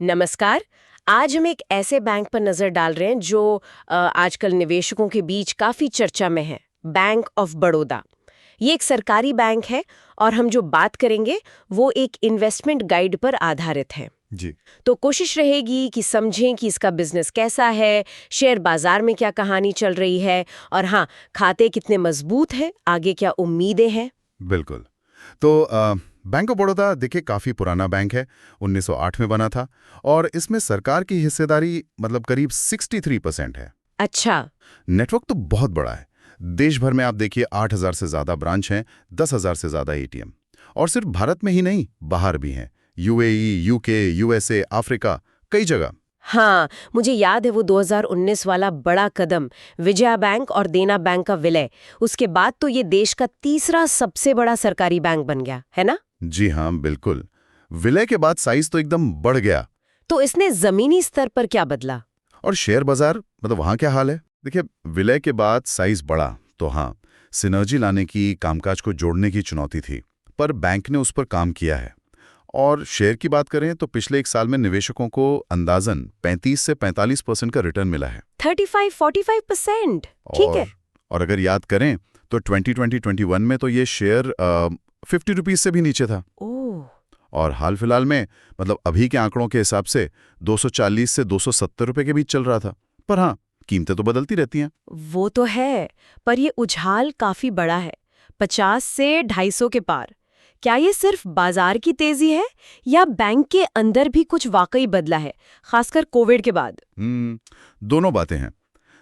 नमस्कार। आज हम एक ऐसे बैंक पर नजर डाल रहे हैं जो आजकल निवेशकों के बीच काफी चर्चा में है। Bank of Baroda. ये एक सरकारी बैंक है और हम जो बात करेंगे वो एक इन्वेस्टमेंट गाइड पर आधारित है। जी। तो कोशिश रहेगी कि समझें कि इसका बिजनेस कैसा है, शेयर बाजार में क्या कहानी चल रही है और हाँ, खाते कितने मजबूत हैं, आगे क्या उम्मीदें हैं। बिल्कुल। तो बैंक ऑफ बड़ौदा देखिए काफ़ी पुराना बैंक है, 1908 में बना था और इसमें सरकार की हिस्सेदारी मतलब करीब 63% है। अच्छा। नेटवर्क तो बहुत बड़ा है। देश भर में आप देखिए 8,000 से ज़्यादा ब्रांच हैं, 10,000 से ज़्यादा एटीएम। और सिर्फ भारत में ही नहीं, बाहर भी हैं। यूएई, यूके, यूएसए, अफ्रीका, कई जगह। हाँ, मुझे याद है वो 2019 वाला बड़ा कदम, विजया बैंक और देना बैंक का विलय। उसके बाद तो ये देश का तीसरा सबसे बड़ा सरकारी बैंक बन गया, है ना? जी हाँ, बिल्कुल। विलय के बाद साइज तो एकदम बढ़ गया। तो इसने जमीनी स्तर पर क्या बदला? और शेयर बाजार मतलब वहाँ क्या हाल है? देखिए, विलय के बाद साइज बढ़ा तो हाँ, सिनर्जी लाने की, कामकाज को जोड़ने की चुनौती थी, पर बैंक ने उस पर काम किया है। और शेयर की बात करें तो पिछले एक साल में निवेशकों को अंदाजन 35 से 45% का रिटर्न मिला है। 35-45%। ठीक है। और अगर याद करें तो 2020-21 में तो ये शेयर 50 रुपीज से भी नीचे था। ओह। और हाल फिलहाल में मतलब अभी के आंकड़ों के हिसाब से 240 से 270 रुपए के बीच चल रहा था। पर हाँ, कीमतें तो बदलती रहती हैं। वो तो है, पर ये उछाल काफी बड़ा है, 50 से 250 के पार। क्या ये सिर्फ बाजार की तेजी है या बैंक के अंदर भी कुछ वाकई बदला है, खासकर कोविड के बाद? दोनों बातें हैं।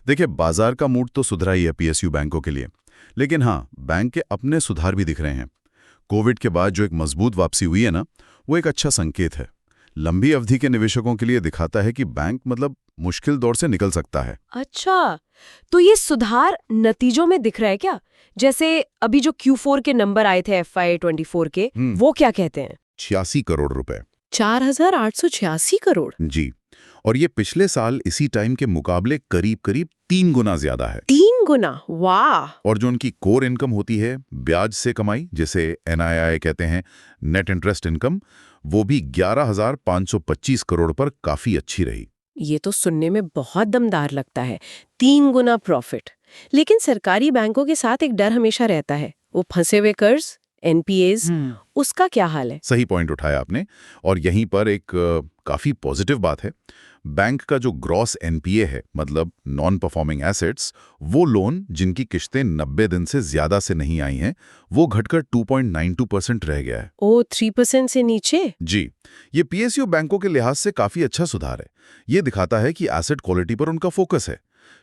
देखिए, बाजार का मूड तो सुधरा ही है पीएसयू बैंकों के लिए, लेकिन हाँ, बैंक के अपने सुधार भी दिख रहे हैं। कोविड के बाद जो एक मजबूत वापसी हुई है ना, वो एक अच्छा संकेत है। लंबी अवधि के निवेशकों के लिए दिखाता है कि बैंक मतलब मुश्किल दौर से निकल सकता है। अच्छा, तो ये सुधार नतीजों में दिख रहा है क्या? जैसे अभी जो Q4 के नंबर आए थे FY24 के, वो क्या कहते हैं? 86 करोड़ रुपए। 4,886 करोड़। जी। और ये पिछले साल इसी टाइम के मुकाबले करीब करीब 3 गुना ज्यादा है। 3 गुना, वाह। और जो उनकी कोर इनकम होती है, ब्याज से कमाई, जिसे NII कहते हैं, नेट इंटरेस्ट इनकम, वो भी 11,525 करोड़ पर काफी अच्छी रही। ये तो सुनने में बहुत दमदार लगता है, 3 गुना प्रॉफिट। लेकिन सरकारी बैंकों के साथ एक डर हमेशा रहता है, वो फंसे हुए कर्ज, NPAs, उसका क्या हाल है? सही पॉइंट उठाया आपने। और यहीं पर एक काफी पॉजिटिव बात है। बैंक का जो ग्रॉस NPA है, मतलब नॉन परफॉर्मिंग एसेट्स, वो लोन जिनकी किश्तें 90 दिन से ज्यादा से नहीं आई हैं, वो घटकर 2.92% रह गया है। ओ, 3% से नीचे? जी। ये पीएसयू बैंकों के लिहाज से काफी अच्छा सुधार है। ये दिखाता है कि एसेट क्वालिटी पर उनका फोकस है।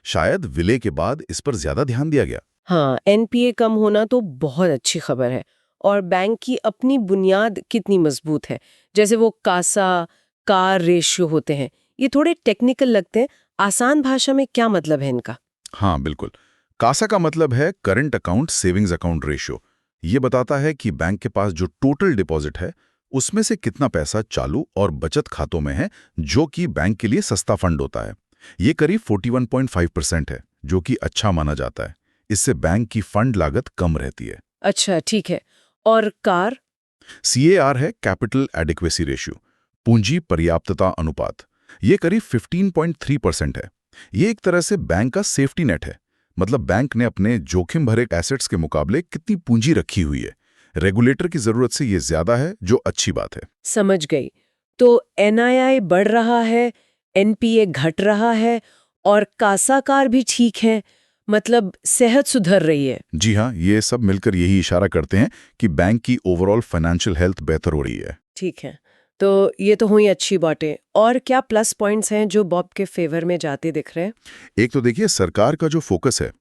शायद विलय के बाद इस पर ज्यादा ध्यान दिया गया। हाँ, NPA कम होना तो बहुत अच्छी खबर है। और बैंक की अपनी बुनियाद कितनी मजबूत है, जैसे वो कासा कार रेशियो होते हैं, ये थोड़े टेक्निकल लगते हैं। आसान भाषा में क्या मतलब है इनका? हाँ, बिल्कुल। कासा का मतलब है current account savings account ratio. ये बताता है कि बैंक के पास जो टोटल डिपॉजिट है, उसमें से कितना पैसा चालू और बचत खातों में है, जो कि बैंक के लिए सस्ता फंड होता है। ये करीब 41.5% है, जो कि अच्छा माना जाता है। इससे बैंक की फंड लागत कम रहती है। अच्छा, ठीक है। और कार? CAR है कैपिटल एडिक्वेसी रेशियो, पूंजी पर्याप्तता अनुपात। ये करीब 15.3% है। ये एक तरह से बैंक का सेफ्टी नेट है। मतलब बैंक ने अपने जोखिम भरे एसेट्स के मुकाबले कितनी पूंजी रखी हुई है। रेगुलेटर की जरूरत से ये ज्यादा है, जो अच्छी बात है। समझ गई। तो NII बढ़ रहा है, NPA घट रहा है और कासाकार भी ठीक है, मतलब सेहत सुधर रही है। जी हाँ, ये सब मिलकर यही इशारा करते हैं कि बैंक की ओवरऑल फाइनेंशियल हेल्थ बेहतर हो रही है। ठीक है, तो ये तो हुई अच्छी बातें। और क्या प्लस पॉइंट्स हैं जो बॉब के फेवर में जाते दिख रहे हैं? एक तो देखिए, सरकार का जो फोकस है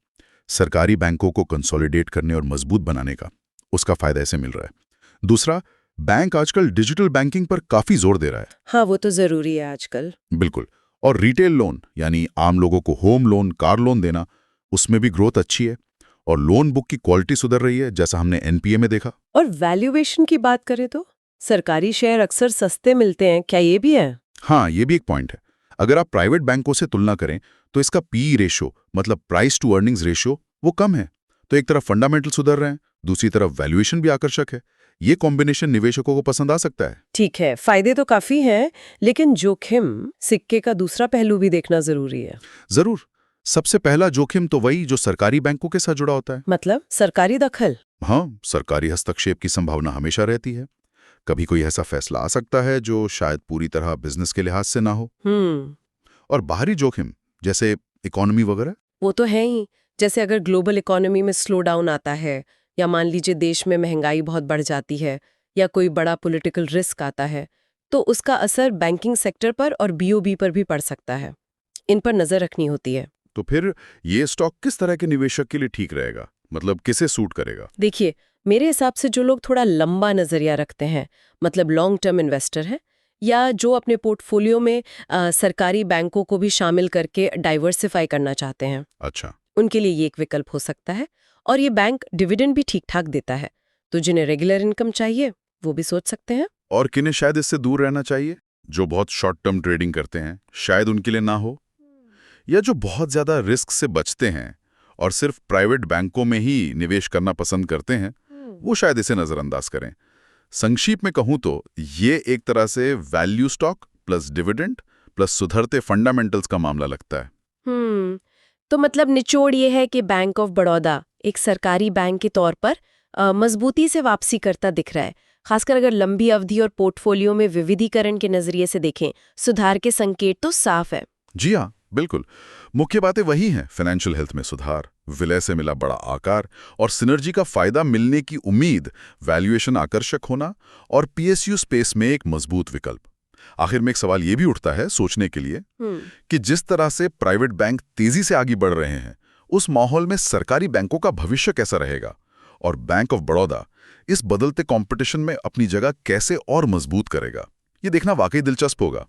सरकारी बैंकों को कंसोलिडेट करने और मजबूत बनाने का, उसका फायदा ऐसे मिल रहा है। दूसरा, बैंक आजकल डिजिटल बैंकिंग पर काफी जोर दे रहा है। हाँ, वो तो जरूरी है आजकल। बिल्कुल। और रिटेल लोन यानी आम लोगों को होम लोन, कार लोन देना, उसमें भी ग्रोथ अच्छी है। और लोन बुक की क्वालिटी सुधर रही है, जैसा हमने NPA में देखा। और वैल्यूएशन की बात करें तो सरकारी शेयर अक्सर सस्ते मिलते हैं, क्या ये भी है? हाँ, ये भी एक पॉइंट है। अगर आप प्राइवेट बैंकों से तुलना करें तो इसका PE रेशो मतलब प्राइस टू अर्निंग्स रेशियो वो कम है। तो एक तरफ फंडामेंटल सुधर रहे हैं, दूसरी तरफ वैल्यूएशन भी आकर्षक है। ये कॉम्बिनेशन निवेशकों को पसंद आ सकता है। ठीक है, फायदे तो काफी हैं, लेकिन जोखिम, सिक्के का दूसरा पहलू भी देखना जरूरी है। जरूर। सबसे पहला जोखिम तो वही जो सरकारी बैंकों के साथ जुड़ा होता है। मतलब सरकारी दखल। हाँ, सरकारी हस्तक्षेप की संभावना हमेशा रहती है। कभी कोई ऐसा फैसला आ सकता है जो शायद पूरी तरह बिजनेस के लिहाज से ना हो। और बाहरी जोखिम जैसे इकोनॉमी वगैरह, वो तो है ही। जैसे अगर ग्लोबल इकोनॉमी में स्लो डाउन आता है, या मान लीजिए देश में महंगाई बहुत बढ़ जाती है, या कोई बड़ा पॉलिटिकल रिस्क आता है, तो उसका असर बैंकिंग सेक्टर पर और बीओबी पर भी पड़ सकता है। इन पर नजर रखनी होती है। तो फिर ये स्टॉक किस तरह के निवेशक के लिए ठीक रहेगा, मतलब किसे सूट करेगा? देखिए, मेरे हिसाब से जो लोग थोड़ा लंबा नजरिया रखते हैं, मतलब लॉन्ग टर्म इन्वेस्टर हैं, या जो अपने पोर्टफोलियो में सरकारी बैंकों को भी शामिल करके डाइवर्सिफाई करना चाहते हैं, अच्छा, उनके लिए ये एक विकल्प हो सकता है। और ये बैंक डिविडेंड भी ठीक ठाक देता है, तो जिन्हें रेगुलर इनकम चाहिए वो भी सोच सकते हैं। और किन्हें शायद इससे दूर रहना चाहिए? जो बहुत शॉर्ट टर्म ट्रेडिंग करते हैं, शायद उनके लिए ना हो, या जो बहुत ज्यादा रिस्क से बचते हैं और सिर्फ प्राइवेट बैंकों में ही निवेश करना पसंद करते हैं, वो शायद इसे नजरअंदाज करें। संक्षिप्त में कहूं तो ये एक तरह से value stock plus dividend plus सुधरते फंडामेंटल्स का मामला लगता है। तो मतलब निचोड़ ये है कि बैंक ऑफ बड़ौदा एक सरकारी बैंक के तौर पर मजबूती से वापसी करता दिख रहा है, खासकर अगर लंबी अवधि और पोर्टफोलियो में विविधीकरण के नजरिए से देखें। सुधार के संकेत तो साफ है। जी हाँ, बिल्कुल। मुख्य बातें वही हैं, फाइनेंशियल हेल्थ में सुधार, विलय से मिला बड़ा आकार और सिनर्जी का फायदा मिलने की उम्मीद, वैल्यूएशन आकर्षक होना और पीएसयू स्पेस में एक मजबूत विकल्प। आखिर में एक सवाल ये भी उठता है सोचने के लिए कि जिस तरह से प्राइवेट बैंक तेजी से आगे बढ़ रहे हैं, उस माहौल में सरकारी बैंकों का भविष्य कैसा रहेगा, और बैंक ऑफ बड़ौदा इस बदलते कंपटीशन में अपनी जगह कैसे और मजबूत करेगा। ये देखना वाकई दिलचस्प होगा।